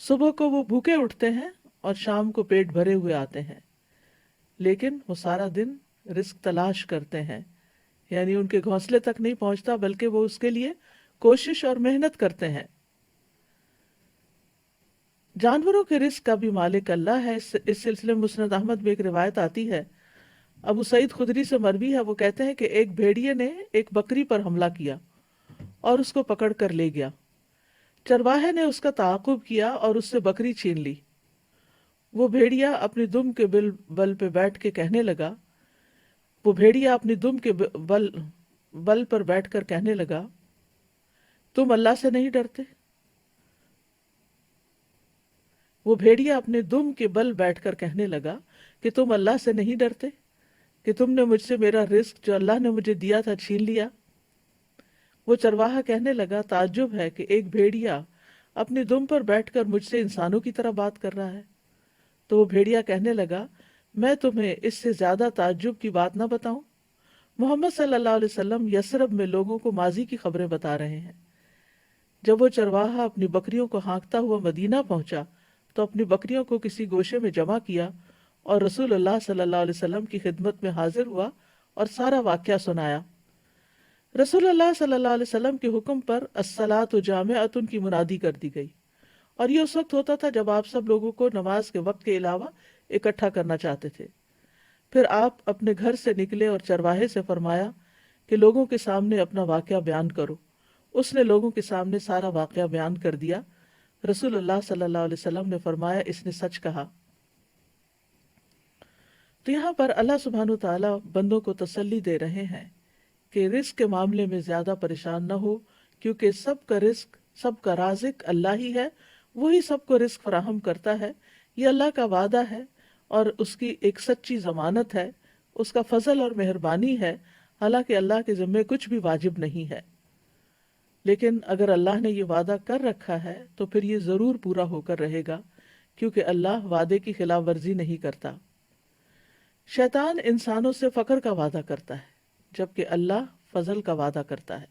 صبح کو وہ بھوکے اٹھتے ہیں اور شام کو پیٹ بھرے ہوئے آتے ہیں، لیکن وہ سارا دن رزق تلاش کرتے ہیں، یعنی ان کے گھونسلے تک نہیں پہنچتا بلکہ وہ اس کے لیے کوشش اور محنت کرتے ہیں۔ جانوروں کے رزق کا بھی مالک اللہ ہے۔ اس سلسلے میں مسند احمد میں ایک روایت آتی ہے، ابو سعید خدری سے مروی ہے، وہ کہتے ہیں کہ ایک بھیڑیے نے ایک بکری پر حملہ کیا اور اس کو پکڑ کر لے گیا۔ چرواہے نے اس کا تعاقب کیا اور اس سے بکری چھین لی۔ وہ بھیڑیا اپنی دم کے بل پہ بیٹھ کے کہنے لگا وہ بھیڑیا اپنی دم کے بل پر بیٹھ کر کہنے لگا، تم اللہ سے نہیں ڈرتے؟ وہ بھیڑیا اپنے دم کے بل بیٹھ کر کہنے لگا کہ تم اللہ سے نہیں ڈرتے کہ تم نے مجھ سے میرا رزق جو اللہ نے مجھے دیا تھا چھین لیا؟ وہ چرواہا کہنے لگا، تعجب ہے کہ ایک بھیڑیا اپنی دم پر بیٹھ کر مجھ سے انسانوں کی طرح بات کر رہا ہے۔ تو وہ بھیڑیا کہنے لگا، میں تمہیں اس سے زیادہ تعجب کی بات نہ بتاؤں؟ محمد صلی اللہ علیہ وسلم یثرب میں لوگوں کو ماضی کی خبریں بتا رہے ہیں۔ جب وہ چرواہا اپنی بکریوں کو ہانکتا ہوا مدینہ پہنچا تو اپنی بکریوں کو کسی گوشے میں جمع کیا اور رسول اللہ صلی اللہ علیہ وسلم کی خدمت میں حاضر ہوا اور سارا واقعہ سنایا۔ رسول اللہ صلی اللہ علیہ وسلم کے حکم پر الصلاۃ جامعۃ کی منادی کر دی گئی، اور یہ اس وقت ہوتا تھا جب آپ سب لوگوں کو نماز کے وقت کے علاوہ اکٹھا کرنا چاہتے تھے۔ پھر آپ اپنے گھر سے نکلے اور چرواہے سے فرمایا کہ لوگوں کے سامنے اپنا واقعہ بیان کرو۔ اس نے لوگوں کے سامنے سارا واقعہ بیان کر دیا۔ رسول اللہ صلی اللہ علیہ وسلم نے فرمایا، اس نے سچ کہا۔ تو یہاں پر اللہ سبحانہ و تعالیٰ بندوں کو تسلی دے رہے ہیں کہ رزق کے معاملے میں زیادہ پریشان نہ ہو، کیونکہ سب کا رزق، سب کا رازق اللہ ہی ہے، وہی سب کو رزق فراہم کرتا ہے۔ یہ اللہ کا وعدہ ہے اور اس کی ایک سچی ضمانت ہے، اس کا فضل اور مہربانی ہے، حالانکہ اللہ کے ذمے کچھ بھی واجب نہیں ہے۔ لیکن اگر اللہ نے یہ وعدہ کر رکھا ہے تو پھر یہ ضرور پورا ہو کر رہے گا، کیونکہ اللہ وعدے کی خلاف ورزی نہیں کرتا۔ شیطان انسانوں سے فقر کا وعدہ کرتا ہے جبکہ اللہ فضل کا وعدہ کرتا ہے۔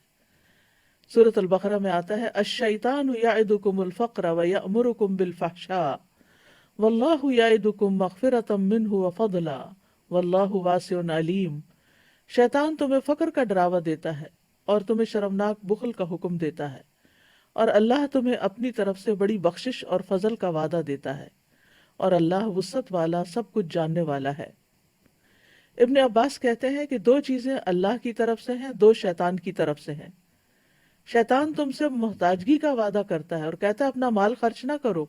سورۃ البقرہ میں آتا ہے، الشیطان یعدکم الفقر ویأمرکم بالفحشاء واللہ یعدکم مغفرۃ منہ وفضلا واللہ واسع علیم۔ شیطان تمہیں فقر کا ڈراوا دیتا ہے اور تمہیں شرمناک بخل کا حکم دیتا ہے، اور اللہ تمہیں اپنی طرف سے بڑی بخشش اور فضل کا وعدہ دیتا ہے، اور اللہ وسعت والا سب کچھ جاننے والا ہے۔ ابن عباس کہتے ہیں کہ دو چیزیں اللہ کی طرف سے ہیں، دو شیطان کی طرف سے ہیں۔ شیطان تم سے محتاجگی کا وعدہ کرتا ہے اور کہتا ہے اپنا مال خرچ نہ کرو،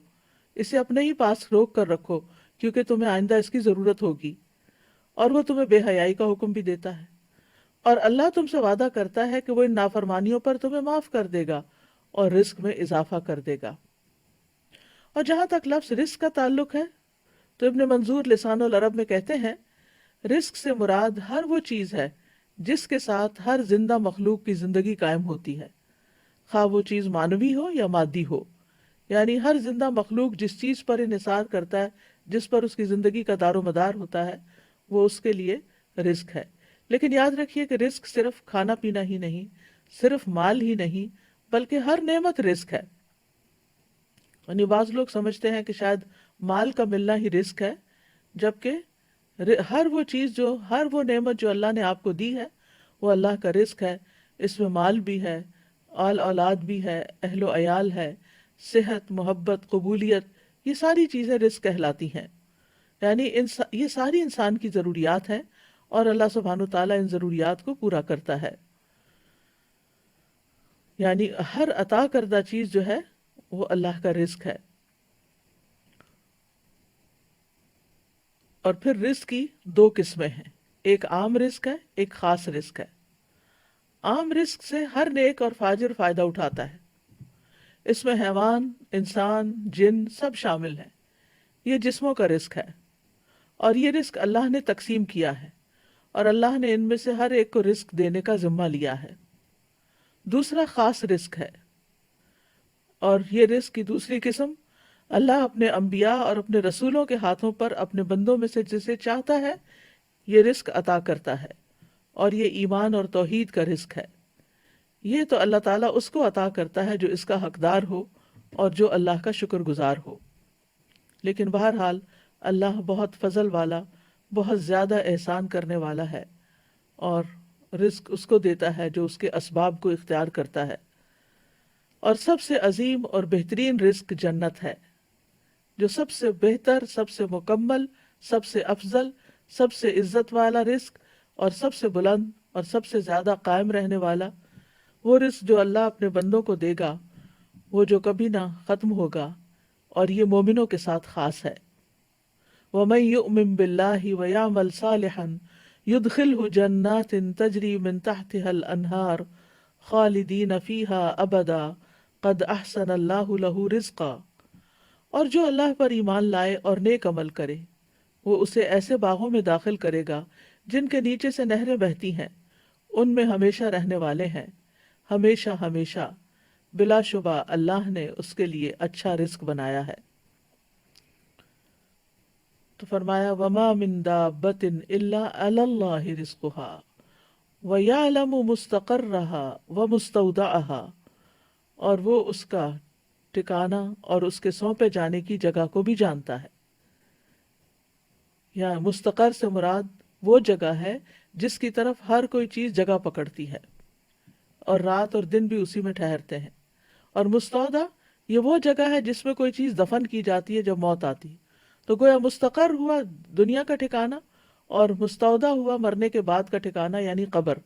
اسے اپنے ہی پاس روک کر رکھو کیونکہ تمہیں آئندہ اس کی ضرورت ہوگی، اور وہ تمہیں بے حیائی کا حکم بھی دیتا ہے۔ اور اللہ تم سے وعدہ کرتا ہے کہ وہ ان نافرمانیوں پر تمہیں معاف کر دے گا اور رزق میں اضافہ کر دے گا۔ اور جہاں تک لفظ رزق کا تعلق ہے تو ابن منظور لسان العرب میں کہتے ہیں، رزق سے مراد ہر وہ چیز ہے جس کے ساتھ ہر زندہ مخلوق کی زندگی قائم ہوتی ہے، خواہ وہ چیز معنوی ہو یا مادی ہو، یعنی ہر زندہ مخلوق جس چیز پر انحصار کرتا ہے، جس پر اس کی زندگی کا دار و مدار ہوتا ہے، وہ اس کے لیے رزق ہے۔ لیکن یاد رکھیے کہ رزق صرف کھانا پینا ہی نہیں، صرف مال ہی نہیں، بلکہ ہر نعمت رزق ہے۔ یعنی بعض لوگ سمجھتے ہیں کہ شاید مال کا ملنا ہی رزق ہے، جبکہ ہر وہ چیز ہر وہ نعمت جو اللہ نے آپ کو دی ہے وہ اللہ کا رزق ہے۔ اس میں مال بھی ہے، آل اولاد بھی ہے، اہل و عیال ہے، صحت، محبت، قبولیت، یہ ساری چیزیں رزق کہلاتی ہیں۔ یعنی یہ ساری انسان کی ضروریات ہیں اور اللہ سبحانہ و تعالیٰ ان ضروریات کو پورا کرتا ہے۔ یعنی ہر عطا کردہ چیز جو ہے وہ اللہ کا رزق ہے۔ اور پھر رزق کی دو قسمیں ہیں، ایک عام رزق ہے، ایک خاص رزق ہے۔ عام رزق سے ہر نیک اور فاجر فائدہ اٹھاتا ہے، اس میں حیوان، انسان، جن سب شامل ہیں۔ یہ جسموں کا رزق ہے اور یہ رزق اللہ نے تقسیم کیا ہے، اور اللہ نے ان میں سے ہر ایک کو رزق دینے کا ذمہ لیا ہے۔ دوسرا خاص رزق ہے، اور یہ رزق کی دوسری قسم اللہ اپنے انبیاء اور اپنے رسولوں کے ہاتھوں پر اپنے بندوں میں سے جسے چاہتا ہے یہ رزق عطا کرتا ہے، اور یہ ایمان اور توحید کا رزق ہے۔ یہ تو اللہ تعالیٰ اس کو عطا کرتا ہے جو اس کا حقدار ہو اور جو اللہ کا شکر گزار ہو۔ لیکن بہرحال اللہ بہت فضل والا، بہت زیادہ احسان کرنے والا ہے، اور رزق اس کو دیتا ہے جو اس کے اسباب کو اختیار کرتا ہے۔ اور سب سے عظیم اور بہترین رزق جنت ہے، جو سب سے بہتر، سب سے مکمل، سب سے افضل، سب سے عزت والا رزق، اور سب سے بلند اور سب سے زیادہ قائم رہنے والا وہ رزق جو اللہ اپنے بندوں کو دے گا، وہ جو کبھی نہ ختم ہوگا، اور یہ مومنوں کے ساتھ خاص ہے۔ وَمَن يُؤْمِن بِاللَّهِ وَيَعْمَلْ صَالِحًا يُدْخِلْهُ جَنَّاتٍ تَجْرِي مِن تَحْتِهَا الْأَنْهَارُ خَالِدِينَ فِيهَا أَبَدًا قَدْ أَحْسَنَ اللَّهُ لَهُ رِزْقًا، اور جو اللہ پر ایمان لائے اور نیک عمل کرے، وہ اسے ایسے باغوں میں داخل کرے گا جن کے نیچے سے نہریں بہتی ہیں، ان میں ہمیشہ رہنے والے ہیں، ہمیشہ ہمیشہ۔ بلا شبہ اللہ نے اس کے لیے اچھا رزق بنایا ہے۔ تو فرمایا وما من دابۃ الا علی اللہ رزقها ویعلم مستقرها ومستودعها، اور وہ اس کا ٹھکانہ اور اس کے سونپے جانے کی جگہ کو بھی جانتا ہے۔ یا مستقر سے مراد وہ جگہ ہے جس کی طرف ہر کوئی چیز جگہ پکڑتی ہے، اور رات اور دن بھی اسی میں ٹھہرتے ہیں۔ اور مستودع یہ وہ جگہ ہے جس میں کوئی چیز دفن کی جاتی ہے جب موت آتی ہے۔ تو گویا مستقر ہوا دنیا کا ٹھکانہ، اور مستودع ہوا مرنے کے بعد کا ٹھکانہ یعنی قبر۔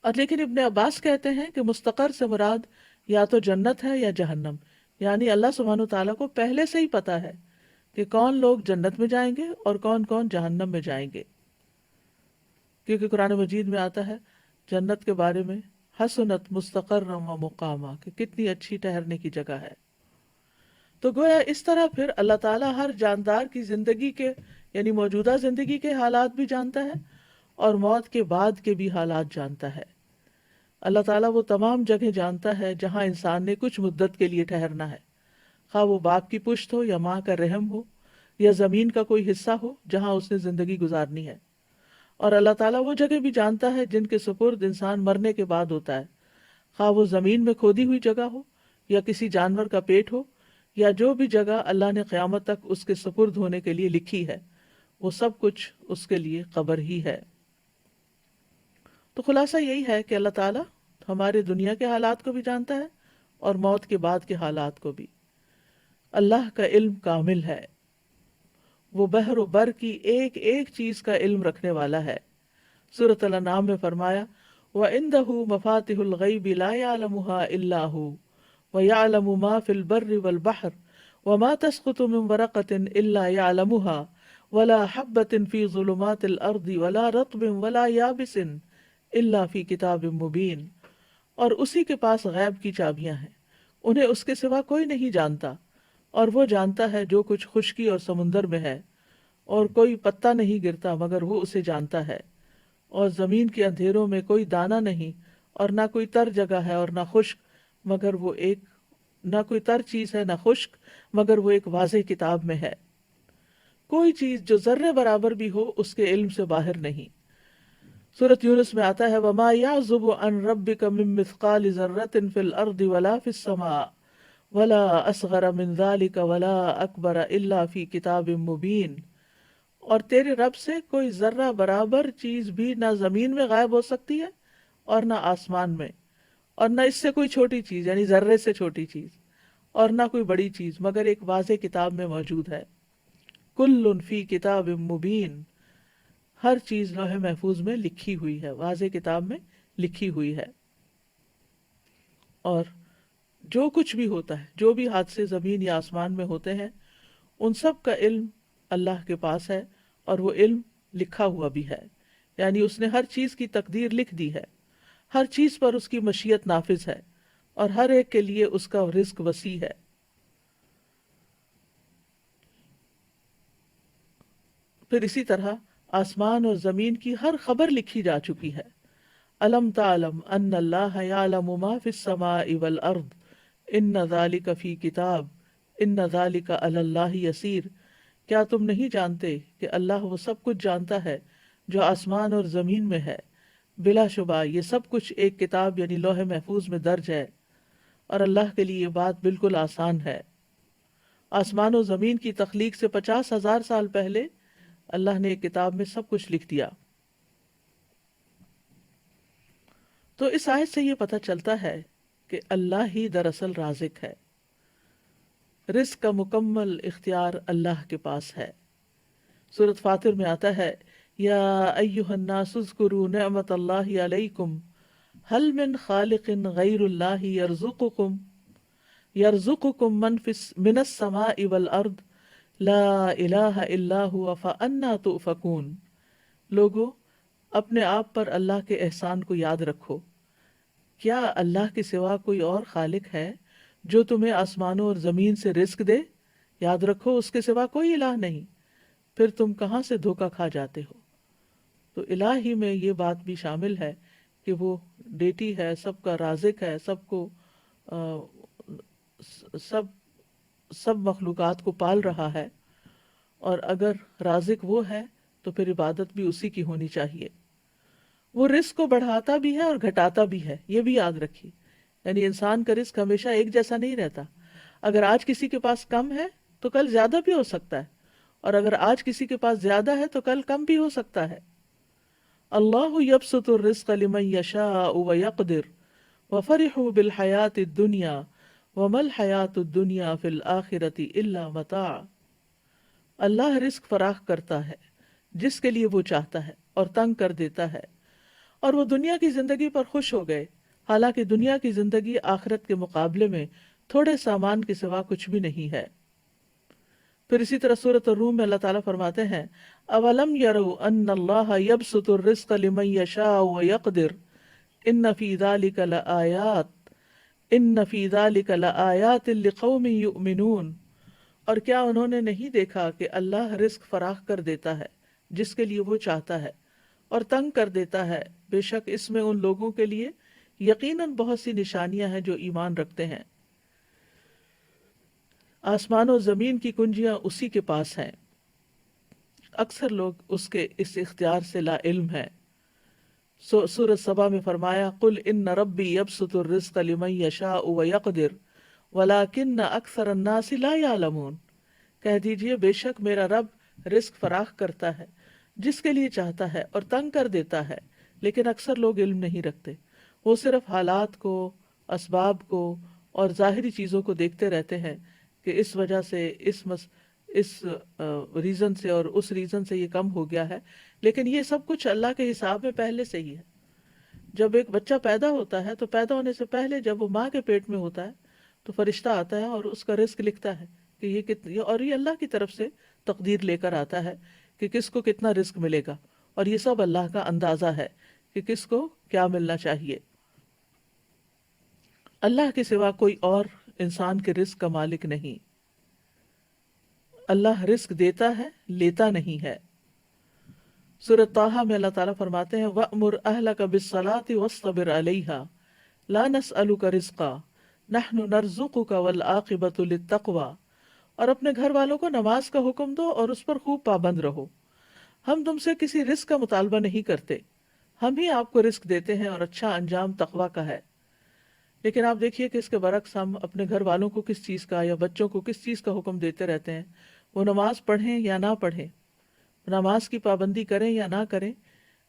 اور لیکن ابن عباس کہتے ہیں کہ مستقر سے مراد یا تو جنت ہے یا جہنم، یعنی اللہ سبحانہ وتعالیٰ کو پہلے سے ہی پتا ہے کہ کون لوگ جنت میں جائیں گے اور کون کون جہنم میں جائیں گے، کیونکہ قرآن مجید میں آتا ہے جنت کے بارے میں حسنت مستقرا و مقاما، کہ کتنی اچھی ٹھہرنے کی جگہ ہے۔ تو گویا اس طرح پھر اللہ تعالیٰ ہر جاندار کی زندگی کے یعنی موجودہ زندگی کے حالات بھی جانتا ہے، اور موت کے بعد کے بھی حالات جانتا ہے۔ اللہ تعالیٰ وہ تمام جگہ جانتا ہے جہاں انسان نے کچھ مدت کے لیے ٹھہرنا ہے، خواہ وہ باپ کی پشت ہو یا ماں کا رحم ہو یا زمین کا کوئی حصہ ہو جہاں اس نے زندگی گزارنی ہے۔ اور اللہ تعالیٰ وہ جگہ بھی جانتا ہے جن کے سپرد انسان مرنے کے بعد ہوتا ہے، خواہ وہ زمین میں کھودی ہوئی جگہ ہو یا کسی جانور کا پیٹ ہو، یا جو بھی جگہ اللہ نے قیامت تک اس کے سپرد ہونے کے لیے لکھی ہے، وہ سب کچھ اس کے لیے قبر ہی ہے۔ تو خلاصہ یہی ہے کہ اللہ تعالیٰ ہمارے دنیا کے حالات کو بھی جانتا ہے اور موت کے بعد کے حالات کو بھی۔ اللہ کا علم کامل ہے، وہ بحر و بر کی ایک ایک چیز کا علم رکھنے والا ہے۔ سورۃ الانعام میں فرمایا وَعِندَهُ مَفَاتِحُ الْغَيْبِ لَا يَعْلَمُهَا إِلَّا هُوَ وَيَعْلَمُ مَا فِي الْبَرِّ وَالْبَحْرِ وَمَا تَسْقُطُ مِنْ وَرَقَةٍ إِلَّا يَعْلَمُهَا وَلَا حَبَّةٍ فِي ظُلُمَاتِ الْأَرْضِ وَلَا رَطْبٍ وَلَا يَابِسٍ إِلَّا فِي كِتَابٍ مُبِينٍ، اور اسی کے پاس غیب کی چابیاں ہیں، انہیں اس کے سوا کوئی نہیں جانتا، اور وہ جانتا ہے جو کچھ خشکی اور سمندر میں ہے، اور کوئی پتا نہیں گرتا مگر وہ اسے جانتا ہے، اور زمین کے اندھیروں میں کوئی دانہ نہیں، اور نہ کوئی تر جگہ ہے اور نہ خشک، مگر وہ ایک نہ کوئی تر چیز ہے نہ خشک، مگر وہ ایک واضح کتاب میں ہے۔ کوئی چیز جو ذرے برابر بھی ہو اس کے علم سے باہر نہیں۔ سورۃ یونس میں آتا ہے وَمَا يَعْزُبُ عَنْ رَبِّكَ مِن مِّثْقَالِ ذَرَّةٍ فِي الْأَرْضِ وَلَا فِي السَّمَاءِ وَلَا أَصْغَرَ مِن ذَلِكَ وَلَا أَكْبَرَ إِلَّا فِي كِتَابٍ مُّبِينٍ، اور تیرے رب سے کوئی ذرہ برابر چیز بھی نہ زمین میں غائب ہو سکتی ہے اور نہ آسمان میں، اور نہ اس سے کوئی چھوٹی چیز یعنی ذرے سے چھوٹی چیز، اور نہ کوئی بڑی چیز مگر ایک واضح کتاب میں موجود ہے۔ کل فی کتاب مبین، ہر چیز لوح محفوظ میں لکھی ہوئی ہے، واضح کتاب میں لکھی ہوئی ہے۔ اور جو کچھ بھی ہوتا ہے، جو بھی حادثے زمین یا آسمان میں ہوتے ہیں، ان سب کا علم اللہ کے پاس ہے، اور وہ علم لکھا ہوا بھی ہے، یعنی اس نے ہر چیز کی تقدیر لکھ دی ہے، ہر چیز پر اس کی مشیت نافذ ہے، اور ہر ایک کے لیے اس کا رزق وسیع ہے۔ پھر اسی طرح آسمان اور زمین کی ہر خبر لکھی جا چکی ہے۔ الم تعلم ان اللہ یعلم ما فی السماء والارض ان ذلک فی کتاب ان ذلک علی اللہ یسیر، کیا تم نہیں جانتے کہ اللہ وہ سب کچھ جانتا ہے جو آسمان اور زمین میں ہے، بلا شبہ یہ سب کچھ ایک کتاب یعنی لوح محفوظ میں درج ہے، اور اللہ کے لیے یہ بات بالکل آسان ہے۔ آسمان و زمین کی تخلیق سے 50,000 سال پہلے اللہ نے ایک کتاب میں سب کچھ لکھ دیا۔ تو اس آیت سے یہ پتہ چلتا ہے کہ اللہ ہی دراصل رازق ہے، رزق کا مکمل اختیار اللہ کے پاس ہے۔ سورۃ فاطر میں آتا ہے یا ایھا الناس اذکروا نعمت اللہ علیکم هل من خالق غیر اللہ یرزقکم من السماء والارض لا الہ الا هو فأنا تؤفکون۔ لوگو، اپنے آپ پر اللہ کے احسان کو یاد رکھو۔ کیا اللہ کے سوا کوئی اور خالق ہے جو تمہیں آسمانوں اور زمین سے رزق دے؟ یاد رکھو اس کے سوا کوئی الہ نہیں، پھر تم کہاں سے دھوکہ کھا جاتے ہو۔ تو الہی میں یہ بات بھی شامل ہے کہ وہ ڈیٹی ہے، سب کا رازق ہے، سب کو سب مخلوقات کو پال رہا ہے، اور اگر رازق وہ ہے تو پھر عبادت بھی اسی کی ہونی چاہیے۔ وہ رزق کو بڑھاتا بھی ہے اور گھٹاتا بھی ہے، یہ بھی یاد رکھیے۔ یعنی انسان کا رزق ہمیشہ ایک جیسا نہیں رہتا۔ اگر آج کسی کے پاس کم ہے تو کل زیادہ بھی ہو سکتا ہے، اور اگر آج کسی کے پاس زیادہ ہے تو کل کم بھی ہو سکتا ہے۔ اللہ یبسط الرزق لمن یشاء ویقدر وفرحوا بالحیاۃ الدنیا وما الحیاۃ الدنیا فی الآخرۃ الا متاع۔ اللہ رزق فراخ کرتا ہے جس کے لیے وہ چاہتا ہے اور تنگ کر دیتا ہے، اور وہ دنیا کی زندگی پر خوش ہو گئے، حالانکہ دنیا کی زندگی آخرت کے مقابلے میں تھوڑے سامان کے سوا کچھ بھی نہیں ہے۔ پھر اسی طرح سورۃ الروم میں اللہ تعالیٰ فرماتے ہیں اولم یروا ان اللہ یبسط الرزق لمن یشاء ویقدر ان فی ذلک لآیات لقوم یؤمنون۔ اور کیا انہوں نے نہیں دیکھا کہ اللہ رزق فراخ کر دیتا ہے جس کے لیے وہ چاہتا ہے اور تنگ کر دیتا ہے، بے شک اس میں ان لوگوں کے لیے یقیناً بہت سی نشانیاں ہیں جو ایمان رکھتے ہیں۔ آسمان و زمین کی کنجیاں اسی کے پاس ہیں، اکثر لوگ اس کے اس اختیار سے لا علم ہیں۔ سورۃ سبا میں فرمایا قل ان ربی یبسط الرزق لمن یشاء ویقدر ولکن اکثر الناس لا یعلمون۔ کہہ دیجئے بے شک میرا رب رزق فراخ کرتا ہے جس کے لیے چاہتا ہے اور تنگ کر دیتا ہے، لیکن اکثر لوگ علم نہیں رکھتے۔ وہ صرف حالات کو، اسباب کو اور ظاہری چیزوں کو دیکھتے رہتے ہیں کہ اس وجہ سے اس ریزن سے اور اس ریزن سے یہ کم ہو گیا ہے، لیکن یہ سب کچھ اللہ کے حساب میں پہلے سے ہی ہے۔ جب ایک بچہ پیدا ہوتا ہے تو پیدا ہونے سے پہلے جب وہ ماں کے پیٹ میں ہوتا ہے تو فرشتہ آتا ہے اور اس کا رزق لکھتا ہے کہ یہ کتنی، اور یہ اللہ کی طرف سے تقدیر لے کر آتا ہے کہ کس کو کتنا رزق ملے گا، اور یہ سب اللہ کا اندازہ ہے کہ کس کو کیا ملنا چاہیے۔ اللہ کے سوا کوئی اور انسان کے رزق کا مالک نہیں۔ اللہ رزق دیتا ہے، لیتا نہیں ہے۔ سورۃ طٰہٰ میں اللہ تعالیٰ فرماتے ہیں وَأْمُرْ أَهْلَكَ بِالصَّلَاةِ وَاصْطَبِرْ عَلَيْهَا لَا نَسْأَلُكَ رِزْقًا نَحْنُ نَرْزُقُكَ وَالْعَاقِبَةُ لِلتَّقْوَىٰ۔ اور اپنے گھر والوں کو نماز کا حکم دو اور اس پر خوب پابند رہو۔ ہم تم سے کسی رزق کا مطالبہ نہیں کرتے، ہم ہی آپ کو رزق دیتے ہیں، اور اچھا انجام تقویٰ کا ہے۔ لیکن آپ دیکھیے کہ اس کے برعکس ہم اپنے گھر والوں کو کس چیز کا یا بچوں کو کس چیز کا حکم دیتے رہتے ہیں، وہ نماز پڑھیں یا نہ پڑھیں، نماز کی پابندی کریں یا نہ کریں،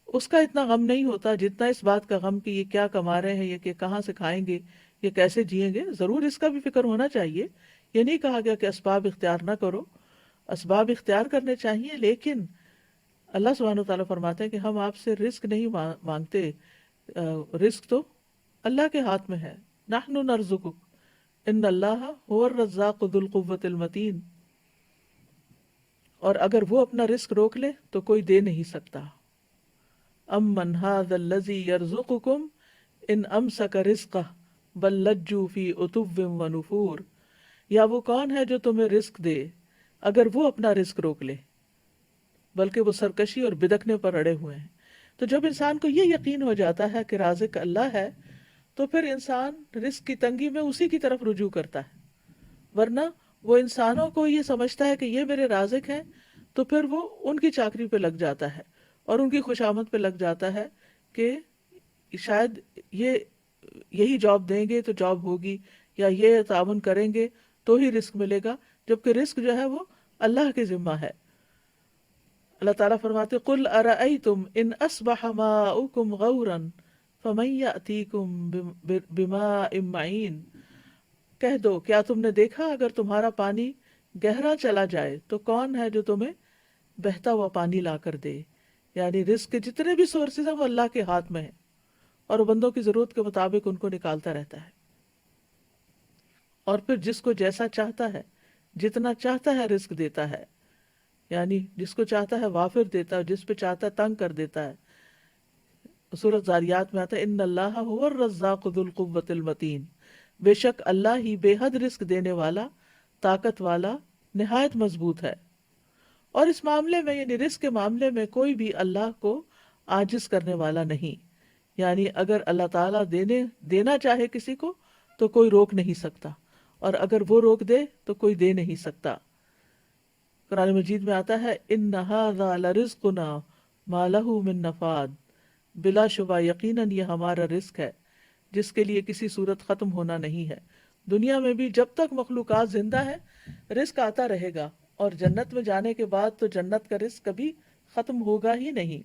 اس کا اتنا غم نہیں ہوتا جتنا اس بات کا غم کہ یہ کیا کما رہے ہیں، یہ کہ کہاں سے کھائیں گے، یہ کیسے جئیں گے۔ ضرور اس کا بھی فکر ہونا چاہیے، یہ نہیں کہا گیا کہ اسباب اختیار نہ کرو، اسباب اختیار کرنے چاہیے، لیکن اللہ سبحانہ وتعالیٰ فرماتے ہیں کہ ہم آپ سے رزق نہیں مانگتے، رزق تو اللہ کے ہاتھ میں ہے۔ نحن نرزقک ان اللہ هو الرزاق ذو القوۃ المتین۔ اور اگر وہ اپنا رزق روک لے تو کوئی دے نہیں سکتا۔ امن ھذا الذی یرزقکم ان امسک رزقہ بل لجوا فی عتو ونفور۔ یا وہ کون ہے جو تمہیں رزق دے اگر وہ اپنا رزق روک لے، بلکہ وہ سرکشی اور بدکنے پر اڑے ہوئے ہیں۔ تو جب انسان کو یہ یقین ہو جاتا ہے کہ رازق اللہ ہے تو پھر انسان رزق کی تنگی میں اسی کی طرف رجوع کرتا ہے، ورنہ وہ انسانوں کو یہ سمجھتا ہے کہ یہ میرے رازق ہیں تو پھر وہ ان کی چاکری پہ لگ جاتا ہے اور ان کی خوشامد پہ لگ جاتا ہے کہ شاید یہی جاب دیں گے تو جاب ہوگی، یا یہ تعاون کریں گے تو ہی رزق ملے گا، جبکہ رزق جو ہے وہ اللہ کے ذمہ ہے۔ اللہ تعالیٰ فرماتے قل ارأیتم ان اصبح ماؤکم غورا فمن یأتیکم بماء معین، کہہ دو کیا تم نے دیکھا اگر تمہارا پانی گہرا چلا جائے تو کون ہے جو تمہیں بہتا ہوا پانی لا کر دے؟ یعنی رزق کے جتنے بھی سورسز ہیں وہ اللہ کے ہاتھ میں ہیں، اور وہ بندوں کی ضرورت کے مطابق ان کو نکالتا رہتا ہے، اور پھر جس کو جیسا چاہتا ہے جتنا چاہتا ہے رزق دیتا ہے، یعنی جس کو چاہتا ہے وافر دیتا ہے، جس پہ چاہتا ہے تنگ کر دیتا ہے۔ سورۃ زاریات میں آتا ہے ان اللہ هو الرزاق ذو القوۃ المتین، بے شک اللہ ہی بے حد رزق دینے والا، طاقت والا، نہایت مضبوط ہے۔ اور اس معاملے میں یعنی رزق کے معاملے میں کوئی بھی اللہ کو عاجز کرنے والا نہیں، یعنی اگر اللہ تعالیٰ دینا چاہے کسی کو تو کوئی روک نہیں سکتا، اور اگر وہ روک دے تو کوئی دے نہیں سکتا۔ قرآن مجید میں آتا ہے ان ھذا لرزقنا ما لہ من نفاد، بلا شبہ یقیناً یہ ہمارا رزق ہے جس کے لیے کسی صورت ختم ہونا نہیں ہے۔ دنیا میں بھی جب تک مخلوقات زندہ ہے رزق آتا رہے گا، اور جنت میں جانے کے بعد تو جنت کا رزق کبھی ختم ہوگا ہی نہیں۔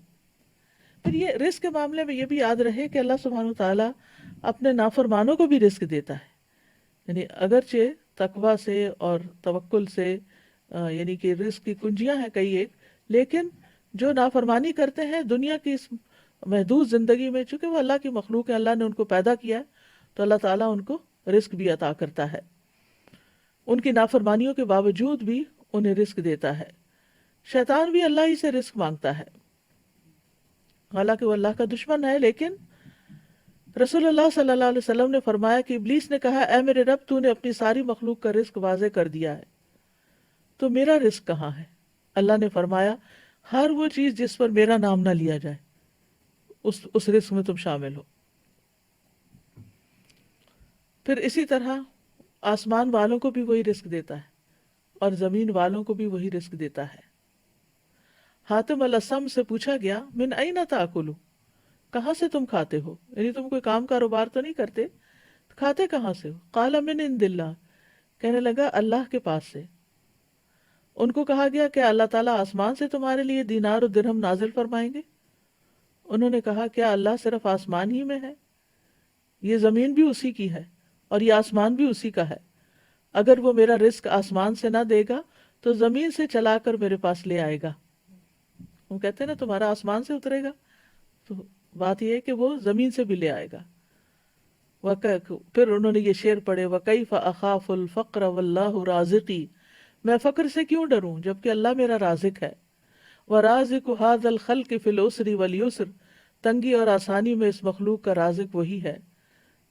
پھر یہ رزق کے معاملے میں یہ بھی یاد رہے کہ اللہ سبحانہ وتعالیٰ اپنے نافرمانوں کو بھی رزق دیتا ہے، یعنی اگرچہ تقویٰ سے اور توکل سے یعنی کہ رزق کی کنجیاں ہیں کئی ایک، لیکن جو نافرمانی کرتے ہیں دنیا کی اس محدود زندگی میں، چونکہ وہ اللہ کی مخلوق ہے، اللہ نے ان کو پیدا کیا ہے، تو اللہ تعالیٰ ان کو رزق بھی عطا کرتا ہے، ان کی نافرمانیوں کے باوجود بھی انہیں رزق دیتا ہے۔ شیطان بھی اللہ ہی سے رزق مانگتا ہے، حالانکہ وہ اللہ کا دشمن ہے، لیکن رسول اللہ صلی اللہ علیہ وسلم نے فرمایا کہ ابلیس نے کہا اے میرے رب تو نے اپنی ساری مخلوق کا رزق واضح کر دیا ہے، تو میرا رزق کہاں ہے؟ اللہ نے فرمایا ہر وہ چیز جس پر میرا نام نہ لیا جائے اس رزق میں تم شامل ہو۔ پھر اسی طرح آسمان والوں کو بھی وہی رزق دیتا ہے اور زمین والوں کو بھی وہی رزق دیتا ہے۔ حاتم الاسم سے پوچھا گیا من این تاکلو، کہاں سے تم کھاتے ہو؟ یعنی تم کوئی کام کاروبار تو نہیں کرتے، کھاتے کہاں سے ہو؟ قال من عند اللہ، کہنے لگا اللہ کے پاس سے۔ ان کو کہا گیا کہ اللہ تعالیٰ آسمان سے تمہارے لیے دینار و درہم نازل فرمائیں گے؟ انہوں نے کہا کیا اللہ صرف آسمان ہی میں ہے؟ یہ زمین بھی اسی کی ہے اور یہ آسمان بھی اسی کا ہے، اگر وہ میرا رزق آسمان سے نہ دے گا تو زمین سے چلا کر میرے پاس لے آئے گا۔ وہ کہتے ہیں نا تمہارا آسمان سے اترے گا، تو بات یہ ہے کہ وہ زمین سے بھی لے آئے گا۔ پھر انہوں نے یہ شعر پڑھے وَكَيْفَ أَخَافُ الْفَقْرَ وَاللَّهُ رَازِقِي، میں فقر سے کیوں ڈروں جبکہ اللہ میرا رازق ہے۔ وَرَازِقُ هَذَا الْخَلْقِ فِي الْعُسْرِ وَالْيُسْرِ، تنگی اور آسانی میں اس مخلوق کا رازق وہی ہے۔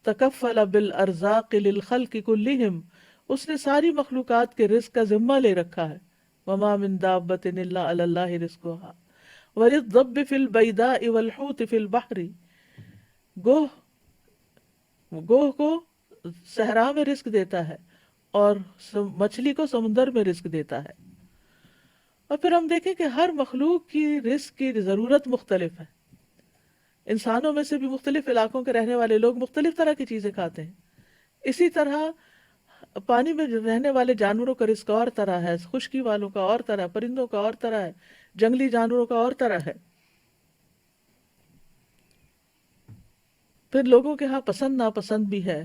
تَكَفَّلَ بِالْأَرْزَاقِ لِلْخَلْقِ كُلِّهِمْ، اس نے ساری مخلوقات کے رزق کا ذمہ لے رکھا ہے۔ وَمَا مِن دَابَّةٍ إِلَّا عَلَى اللَّهِ رِزْقُهَا وَلِلضَّبِّ فِي الْبَيْدَاءِ وَالْحُوتِ فِي الْبَحْرِ، گوہ کو صحرا میں رزق دیتا ہے اور مچھلی کو سمندر میں رزق دیتا ہے۔ اور پھر ہم دیکھیں کہ ہر مخلوق کی رزق کی ضرورت مختلف ہے، انسانوں میں سے بھی مختلف علاقوں کے رہنے والے لوگ مختلف طرح کی چیزیں کھاتے ہیں، اسی طرح پانی میں رہنے والے جانوروں کا رزق اور طرح ہے، خشکی والوں کا اور طرح، پرندوں کا اور طرح ہے، جنگلی جانوروں کا اور طرح ہے۔ پھر لوگوں کے ہاں پسند ناپسند بھی ہے،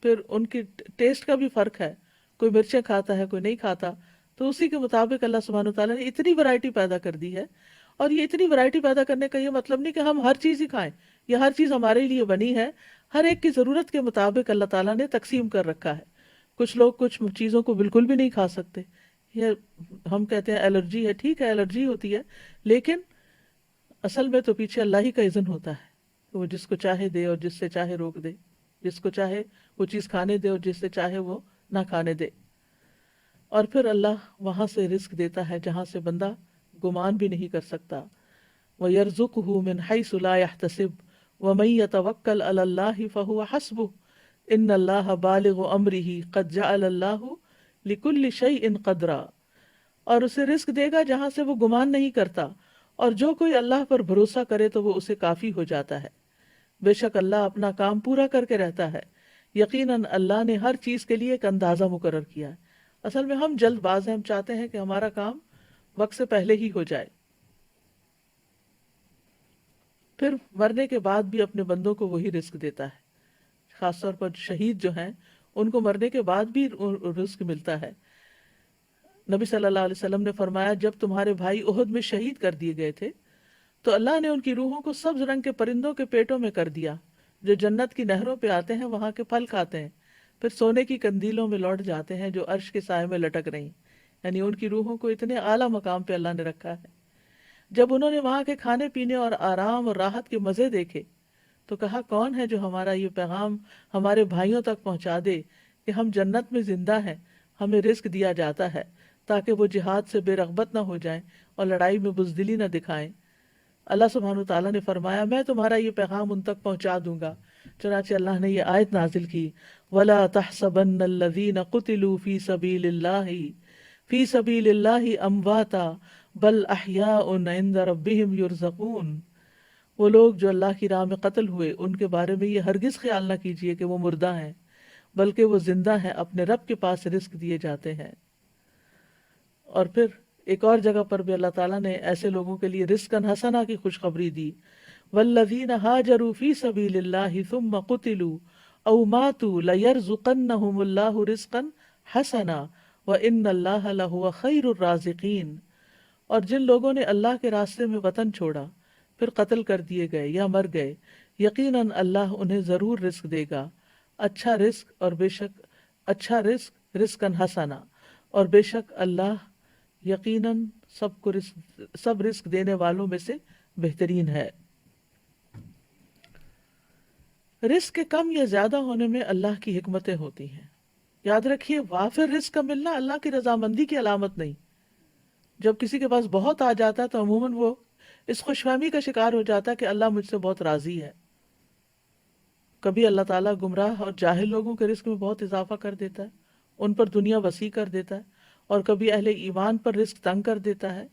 پھر ان کی ٹیسٹ کا بھی فرق ہے، کوئی مرچیں کھاتا ہے کوئی نہیں کھاتا، تو اسی کے مطابق اللہ سبحانہ وتعالیٰ نے اتنی ورائٹی پیدا کر دی ہے۔ اور یہ اتنی ورائٹی پیدا کرنے کا یہ مطلب نہیں کہ ہم ہر چیز ہی کھائیں، یہ ہر چیز ہمارے لیے بنی ہے، ہر ایک کی ضرورت کے مطابق اللہ تعالیٰ نے تقسیم کر رکھا ہے۔ کچھ لوگ کچھ چیزوں کو بالکل بھی نہیں کھا سکتے، یہ ہم کہتے ہیں الرجی ہے، ٹھیک ہے الرجی ہوتی ہے، لیکن اصل میں تو پیچھے اللہ ہی کا اذن ہوتا ہے کہ وہ جس کو چاہے دے اور جس سے چاہے روک دے، جس کو چاہے وہ چیز کھانے دے اور جس سے چاہے وہ نہ کھانے دے۔ اور پھر اللہ وہاں سے رزق دیتا ہے جہاں سے بندہ گمان بھی نہیں کر سکتا۔ وَيَرْزُقُهُ مِنْ حَيْثُ لَا يَحْتَسِبُ وَمَن يَتَوَكَّلْ عَلَى اللَّهِ فَهُوَ حَسْبُهُ إِنَّ اللَّهَ بَالِغُ أَمْرِهِ قَدْ جَعَلَ اللَّهُ لِكُلِّ شَيْءٍ قَدْرًا، اور اسے رزق دے گا جہاں سے وہ گمان نہیں کرتا، اور جو کوئی اللہ پر بھروسہ کرے تو وہ اسے کافی ہو جاتا ہے۔ بے شک اللہ اپنا کام پورا کر کے رہتا ہے، یقیناً اللہ نے ہر چیز کے لیے ایک اندازہ مقرر کیا ہے. اصل میں ہم جلد باز ہیں، ہم چاہتے ہیں کہ ہمارا کام وقت سے پہلے ہی ہو جائے. پھر مرنے کے بعد بھی اپنے بندوں کو وہی رزق دیتا ہے. خاص طور پر شہید جو ہیں ان کو مرنے کے بعد بھی رزق ملتا ہے. نبی صلی اللہ علیہ وسلم نے فرمایا جب تمہارے بھائی احد میں شہید کر دیے گئے تھے تو اللہ نے ان کی روحوں کو سبز رنگ کے پرندوں کے پیٹوں میں کر دیا جو جنت کی نہروں پہ آتے ہیں، وہاں کے پھل کھاتے ہیں، پھر سونے کی قندیلوں میں لوٹ جاتے ہیں جو عرش کے سائے میں لٹک رہی. یعنی ان کی روحوں کو اتنے اعلیٰ مقام پہ اللہ نے رکھا ہے. جب انہوں نے وہاں کے کھانے پینے اور آرام اور راحت کے مزے دیکھے تو کہا کون ہے جو ہمارا یہ پیغام ہمارے بھائیوں تک پہنچا دے کہ ہم جنت میں زندہ ہیں، ہمیں رزق دیا جاتا ہے، تاکہ وہ جہاد سے بے رغبت نہ ہو جائیں اور لڑائی میں بزدلی نہ دکھائیں. اللہ سبحانہ تعالیٰ نے فرمایا میں تمہارا یہ پیغام ان تک پہنچا دوں گا. چنانچہ اللہ نے یہ آیت نازل کی وَلَا تَحْسَبَنَّ الَّذِينَ قُتِلُوا فِي سَبِيلِ اللَّهِ أَمْوَاتًا بَلْ أَحْيَاءٌ عِندَ رَبِّهِمْ يُرْزَقُونَ. وہ لوگ جو اللہ کی راہ میں قتل ہوئے ان کے بارے میں یہ ہرگز خیال نہ کیجیے کہ وہ مردہ ہیں، بلکہ وہ زندہ ہیں، اپنے رب کے پاس رزق دیے جاتے ہیں. اور پھر ایک اور جگہ پر بھی اللہ تعالیٰ نے ایسے لوگوں کے لیے رزقاً حسنا کی خوشخبری دی. والذین ہاجروا فی سبیل اللہ ثم قتلوا او ماتوا لیرزقنہم اللہ رزقا حسنا وان اللہ لہو خیر الرازقین. اور جن لوگوں نے اللہ کے راستے میں وطن چھوڑا پھر قتل کر دیے گئے یا مر گئے، یقیناً اللہ انہیں ضرور رزق دے گا، اچھا رزق، اور بے شک اچھا رزق رزقاً حسنا، اور بے شک اللہ یقیناً سب رزق دینے والوں میں سے بہترین ہے. رزق کے کم یا زیادہ ہونے میں اللہ کی حکمتیں ہوتی ہیں. یاد رکھیے وافر رزق کا ملنا اللہ کی رضامندی کی علامت نہیں. جب کسی کے پاس بہت آ جاتا ہے تو عموماً وہ اس خوش فہمی کا شکار ہو جاتا ہے کہ اللہ مجھ سے بہت راضی ہے. کبھی اللہ تعالیٰ گمراہ اور جاہل لوگوں کے رزق میں بہت اضافہ کر دیتا ہے، ان پر دنیا وسیع کر دیتا ہے، اور کبھی اہل ایمان پر رزق تنگ کر دیتا ہے.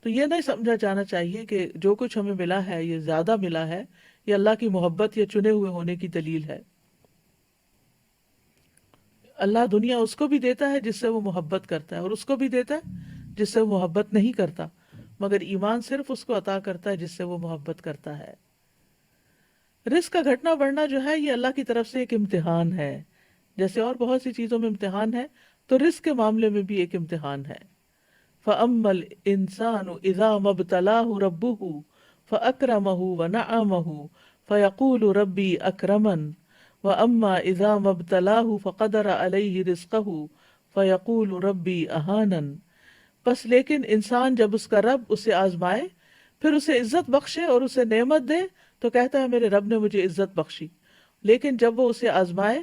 تو یہ نہیں سمجھا جانا چاہیے کہ جو کچھ ہمیں ملا ہے یہ زیادہ ملا ہے، یہ اللہ کی محبت یا چنے ہوئے ہونے کی دلیل ہے. اللہ دنیا اس کو بھی دیتا ہے جس سے وہ محبت کرتا ہے، اور اس کو بھی دیتا ہے جس سے وہ محبت نہیں کرتا، مگر ایمان صرف اس کو عطا کرتا ہے جس سے وہ محبت کرتا ہے. رزق کا گھٹنا بڑھنا جو ہے یہ اللہ کی طرف سے ایک امتحان ہے. جیسے اور بہت سی چیزوں میں امتحان ہے تو رزق کے معاملے میں بھی ایک امتحان ہے. فَأَمَّا الْإِنسَانُ إِذَا مَا ابْتَلَاهُ رَبُّهُ فَأَكْرَمَهُ وَنَعَّمَهُ فَيَقُولُ رَبِّي أَكْرَمَنِ وَأَمَّا إِذَا مَا ابْتَلَاهُ فَقَدَرَ عَلَيْهِ رِزْقَهُ فَيَقُولُ رَبِّي أَهَانَنِ. بس لیکن انسان جب اس کا رب اسے آزمائے، پھر اسے عزت بخشے اور اسے نعمت دے تو کہتا ہے میرے رب نے مجھے عزت بخشی. لیکن جب وہ اسے آزمائے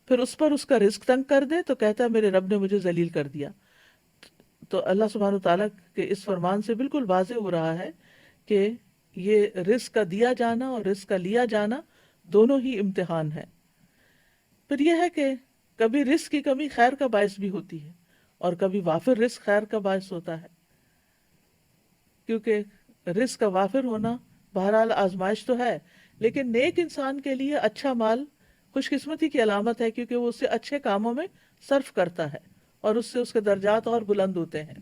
پھر اس پر اس کا رزق تنگ کر دے تو کہتا ہے میرے رب نے مجھے ذلیل کر دیا. تو اللہ سبحانہ تعالیٰ کے اس فرمان سے بالکل واضح ہو رہا ہے کہ یہ رزق کا دیا جانا اور رزق کا لیا جانا دونوں ہی امتحان ہے. پھر یہ ہے کہ کبھی رزق کی کمی خیر کا باعث بھی ہوتی ہے اور کبھی وافر رزق خیر کا باعث ہوتا ہے، کیونکہ رزق کا وافر ہونا بہرحال آزمائش تو ہے، لیکن نیک انسان کے لیے اچھا مال خوش قسمتی کی علامت ہے، کیونکہ وہ اسے اچھے کاموں میں صرف کرتا ہے اور اس سے اس کے درجات اور بلند ہوتے ہیں.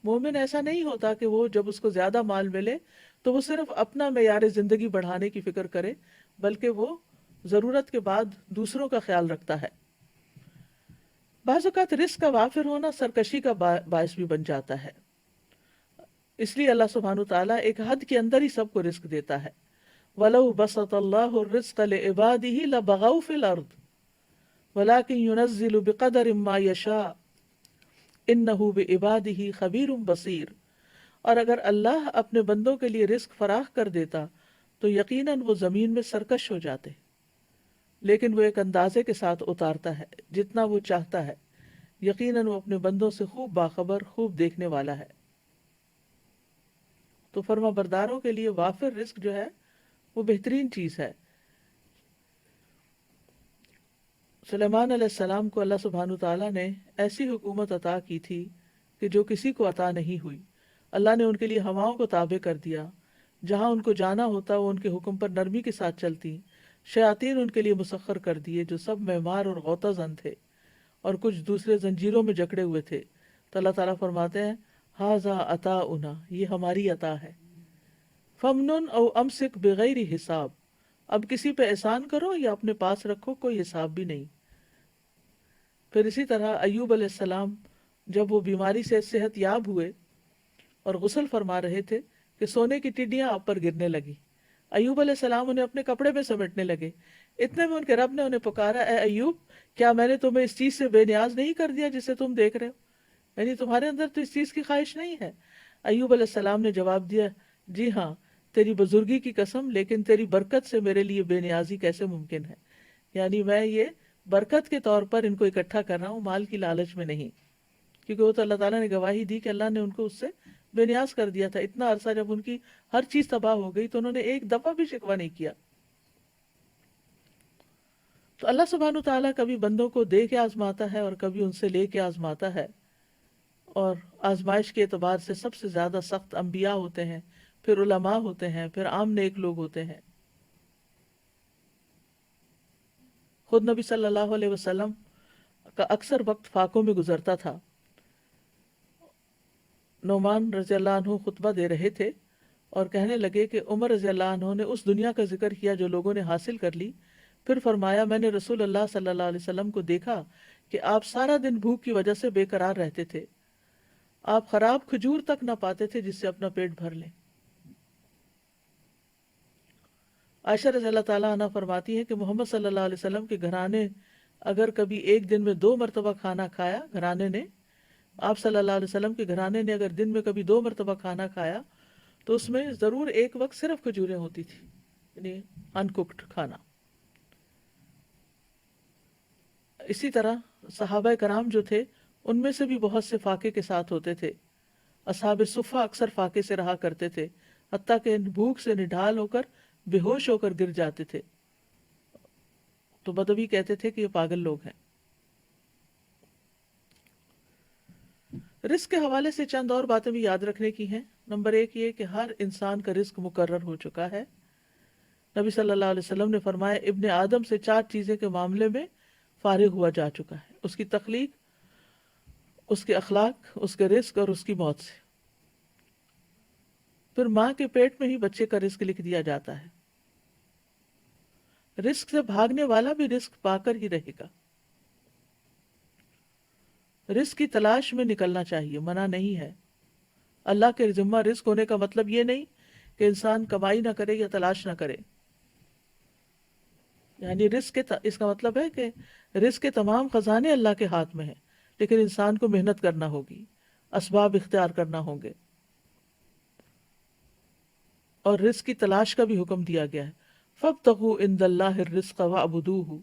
مومن ایسا نہیں ہوتا کہ وہ جب اس کو زیادہ مال ملے تو وہ صرف اپنا معیار زندگی بڑھانے کی فکر کرے، بلکہ وہ ضرورت کے بعد دوسروں کا خیال رکھتا ہے. بعض اوقات رزق کا وافر ہونا سرکشی کا باعث بھی بن جاتا ہے. اس لیے اللہ سبحانہ تعالیٰ ایک حد کے اندر ہی سب کو رزق دیتا ہے. وَلَوْ بَسَطَ اللَّهُ الرِّزْقَ لِعِبَادِهِ لَبَغَوْا فِي الْأَرْضِ وَلَكِنْ يُنَزِّلُ بِقَدَرٍ مَا يَشَاءُ إِنَّهُ بِعِبَادِهِ خَبِيرٌ بَصِيرٌ. اور اگر اللہ اپنے بندوں کے لیے رزق فراخ کر دیتا تو یقیناً وہ زمین میں سرکش ہو جاتے، لیکن وہ ایک اندازے کے ساتھ اتارتا ہے جتنا وہ چاہتا ہے. یقیناً وہ اپنے بندوں سے خوب باخبر، خوب دیکھنے والا ہے. تو فرما برداروں کے لیے وافر رزق جو ہے وہ بہترین چیز ہے. سلیمان علیہ السلام کو اللہ سبحانہ تعالیٰ نے ایسی حکومت عطا کی تھی کہ جو کسی کو عطا نہیں ہوئی. اللہ نے ان کے لیے ہواؤں کو تابع کر دیا، جہاں ان کو جانا ہوتا وہ ان کے حکم پر نرمی کے ساتھ چلتی، شیاطین ان کے لیے مسخر کر دیے جو سب معمار اور غوطہ زن تھے اور کچھ دوسرے زنجیروں میں جکڑے ہوئے تھے. تو اللہ تعالیٰ فرماتے ہیں ہاذا عطاؤنا، یہ ہماری عطا ہے. فمنن او امسک بغیر حساب، اب کسی پہ احسان کرو یا اپنے پاس رکھو، کوئی حساب بھی نہیں. پھر اسی طرح ایوب علیہ السلام جب وہ بیماری سے صحت یاب ہوئے اور غسل فرما رہے تھے کہ سونے کی ٹڈیاں آپ پر گرنے لگی. ایوب علیہ السلام انہیں اپنے کپڑے میں سمیٹنے لگے. اتنے میں ان کے رب نے انہیں پکارا، اے ایوب، کیا میں نے تمہیں اس چیز سے بے نیاز نہیں کر دیا جسے تم دیکھ رہے ہو؟ یعنی تمہارے اندر تو اس چیز کی خواہش نہیں ہے؟ ایوب علیہ السلام نے جواب دیا، جی ہاں، تیری بزرگی کی قسم، لیکن تیری برکت سے میرے لیے بے نیازی کیسے ممکن ہے؟ یعنی میں یہ برکت کے طور پر ان کو اکٹھا کر رہا ہوں، مال کی لالچ میں نہیں. کیونکہ وہ تو اللہ تعالیٰ نے گواہی دی کہ اللہ نے ان کو اس سے بے نیاز کر دیا تھا. اتنا عرصہ جب ان کی ہر چیز تباہ ہو گئی تو انہوں نے ایک دفعہ بھی شکوہ نہیں کیا. تو اللہ سبحانہ وتعالیٰ کبھی بندوں کو دے کے آزماتا ہے اور کبھی ان سے لے کے آزماتا ہے. اور آزمائش کے اعتبار سے سب سے زیادہ سخت انبیاء ہوتے ہیں، پھر علماء ہوتے ہیں، پھر عام نیک لوگ ہوتے ہیں. خود نبی صلی اللہ علیہ وسلم کا اکثر وقت فاقوں میں گزرتا تھا. نعمان رضی اللہ عنہ خطبہ دے رہے تھے اور کہنے لگے کہ عمر رضی اللہ عنہ نے اس دنیا کا ذکر کیا جو لوگوں نے حاصل کر لی. پھر فرمایا، میں نے رسول اللہ صلی اللہ علیہ وسلم کو دیکھا کہ آپ سارا دن بھوک کی وجہ سے بے قرار رہتے تھے. آپ خراب کھجور تک نہ پاتے تھے جس سے اپنا پیٹ بھر لیں. عائشہ رضی اللہ تعالیٰ عنہ فرماتی ہیں کہ محمد صلی اللہ علیہ وسلم کے گھرانے اگر کبھی ایک دن میں 2 مرتبہ کھانا کھایا، گھرانے نے، آپ صلی اللہ علیہ وسلم کے گھرانے نے اگر دن میں کبھی 2 مرتبہ کھانا کھایا تو اس میں ضرور ایک وقت صرف کھجوریں ہوتی تھی، یعنی ان کوکڈ کھانا. اسی طرح صحابہ کرام جو تھے ان میں سے بھی بہت سے فاقے کے ساتھ ہوتے تھے. اصحاب صفہ اکثر فاقے سے رہا کرتے تھے، حتیٰ کہ بھوک سے نڈھال ہو کر بے ہوش ہو کر گر جاتے تھے تو بدوی کہتے تھے کہ یہ پاگل لوگ ہیں. رزق کے حوالے سے چند اور باتیں بھی یاد رکھنے کی ہیں. نمبر 1 یہ کہ ہر انسان کا رزق مقرر ہو چکا ہے. نبی صلی اللہ علیہ وسلم نے فرمایا، ابن آدم سے 4 چیزیں کے معاملے میں فارغ ہوا جا چکا ہے: اس کی تخلیق، اس کے اخلاق، اس کے رزق اور اس کی موت سے. پھر ماں کے پیٹ میں ہی بچے کا رزق لکھ دیا جاتا ہے. رزق سے بھاگنے والا بھی رزق پا کر ہی رہے گا. رزق کی تلاش میں نکلنا چاہیے، منع نہیں ہے. اللہ کے ذمہ رزق ہونے کا مطلب یہ نہیں کہ انسان کمائی نہ کرے یا تلاش نہ کرے. یعنی اس کا مطلب ہے کہ رزق کے تمام خزانے اللہ کے ہاتھ میں ہیں، لیکن انسان کو محنت کرنا ہوگی، اسباب اختیار کرنا ہوں گے. اور رزق کی تلاش کا بھی حکم دیا گیا ہے، فَابْتَغُوا عِندَ اللَّهِ الرِّزْقَ وَاعْبُدُوهُ.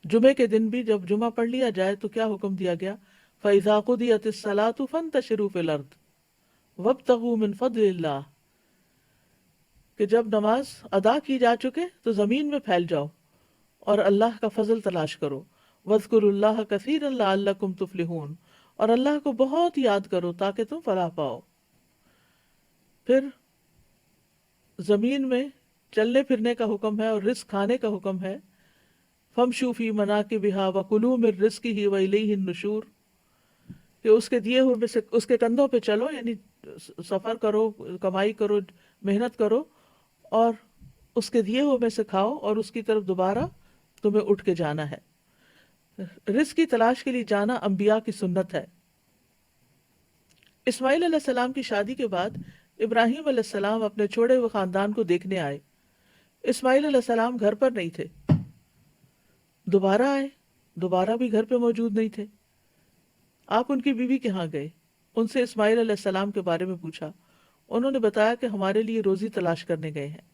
جمعے کے دن بھی جب جمعہ پڑھ لیا جائے تو کیا حکم دیا گیا؟ فَإِذَا قُضِيَتِ الصَّلَاةُ فَانتَشِرُوا فِي الْأَرْضِ وَابْتَغُوا مِنْ فَضْلِ اللَّهِ، کہ جب نماز ادا کی جا چکے تو زمین میں پھیل جاؤ اور اللہ کا فضل تلاش کرو. وَاذْكُرُوا اللَّهَ كَثِيرًا لَعَلَّكُمْ تُفْلِحُونَ، اور اللہ کو بہت یاد کرو تاکہ تم فلاح پاؤ. پھر زمین میں چلنے پھرنے کا حکم ہے اور رزق کھانے کا حکم ہے. فَامْشُوا فِي مَنَاكِبِهَا وَكُلُوا مِن رِّزْقِهِ وَإِلَيْهِ النُّشُورُ، کہ اس کے دیے ہوئے میں سے اس کے کندھوں پہ چلو، یعنی سفر کرو، کمائی کرو، محنت کرو، اور اس کے دیے ہوئے میں سے کھاؤ، اور اس کی طرف دوبارہ تمہیں اٹھ کے جانا ہے. رزق کی تلاش کے لیے جانا انبیاء کی سنت ہے. اسماعیل علیہ السلام کی شادی کے بعد ابراہیم علیہ السلام اپنے چھوڑے ہوئے خاندان کو دیکھنے آئے. اسماعیل علیہ السلام گھر پر نہیں تھے. دوبارہ آئے، دوبارہ بھی گھر پہ موجود نہیں تھے. آپ ان کی بیوی کے ہاں گئے، ان سے اسماعیل علیہ السلام کے بارے میں پوچھا. انہوں نے بتایا کہ ہمارے لیے روزی تلاش کرنے گئے ہیں.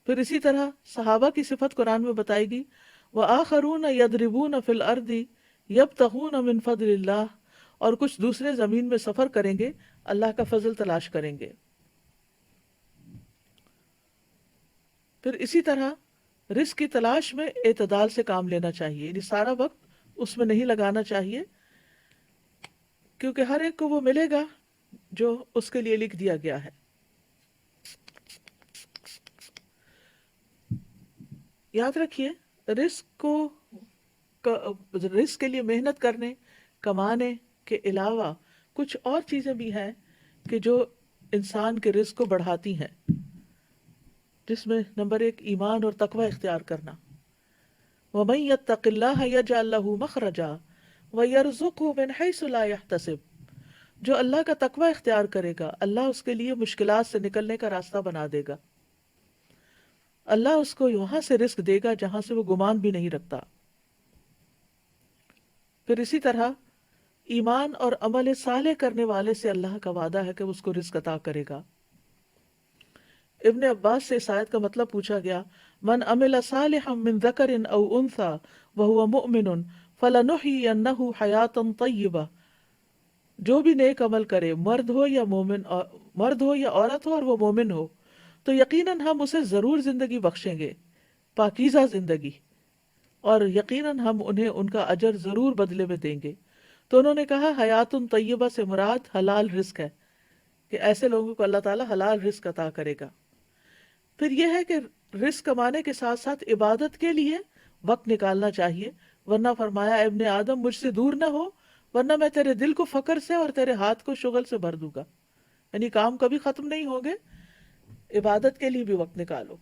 پھر اسی طرح صحابہ کی صفت قرآن میں بتائی گئی، وَآخَرُونَ يَضْرِبُونَ فِي الْأَرْضِ يَبْتَغُونَ مِنْ فَضْلِ اللَّهِ، اور کچھ دوسرے زمین میں سفر کریں گے، اللہ کا فضل تلاش کریں گے. پھر اسی طرح رزق کی تلاش میں اعتدال سے کام لینا چاہیے، یعنی سارا وقت اس میں نہیں لگانا چاہیے، کیونکہ ہر ایک کو وہ ملے گا جو اس کے لیے لکھ دیا گیا ہے. یاد رکھیے، رزق کو رزق کے لیے محنت کرنے، کمانے کے علاوہ کچھ اور چیزیں بھی ہیں کہ جو انسان کے رزق کو بڑھاتی ہیں، جس میں نمبر 1 ایمان اور تقوی اختیار کرنا۔ وَمَن يَتَّقِ اللَّهَ يَجْعَل لَّهُ مَخْرَجًا وَيَرْزُقْهُ مِنْ حَيْثُ لَا يَحْتَسِبُ، جو اللہ کا تقوی اختیار کرے گا اللہ اس کے لیے مشکلات سے نکلنے کا راستہ بنا دے گا، اللہ اس کو وہاں سے رزق دے گا جہاں سے وہ گمان بھی نہیں رکھتا۔ پھر اسی طرح ایمان اور عمل صالح کرنے والے سے اللہ کا وعدہ ہے کہ وہ اس کو رزق عطا کرے گا۔ ابن عباس سے اس آیت کا مطلب پوچھا گیا، من عمل صالحا من ذکر او انثى وهو مؤمن فلنحيينه حیاتا طیبہ، جو بھی نیک عمل کرے، مرد ہو یا مومن، مرد ہو یا عورت ہو اور وہ مومن ہو، تو یقیناً ہم اسے ضرور زندگی بخشیں گے، پاکیزہ زندگی، اور یقیناً ہم انہیں ان کا اجر ضرور بدلے میں دیں گے۔ تو انہوں نے کہا حیات طیبہ سے مراد حلال رزق ہے، کہ ایسے لوگوں کو اللہ تعالیٰ حلال رزق عطا کرے گا۔ پھر یہ ہے کہ رزق کمانے کے ساتھ ساتھ عبادت کے لیے وقت نکالنا چاہیے، ورنہ فرمایا ابن آدم مجھ سے دور نہ ہو ورنہ میں تیرے دل کو فقر سے اور تیرے ہاتھ کو شغل سے بھر دوں گا، یعنی کام کبھی ختم نہیں ہوں گے، عبادت کے لیے بھی وقت نکالو۔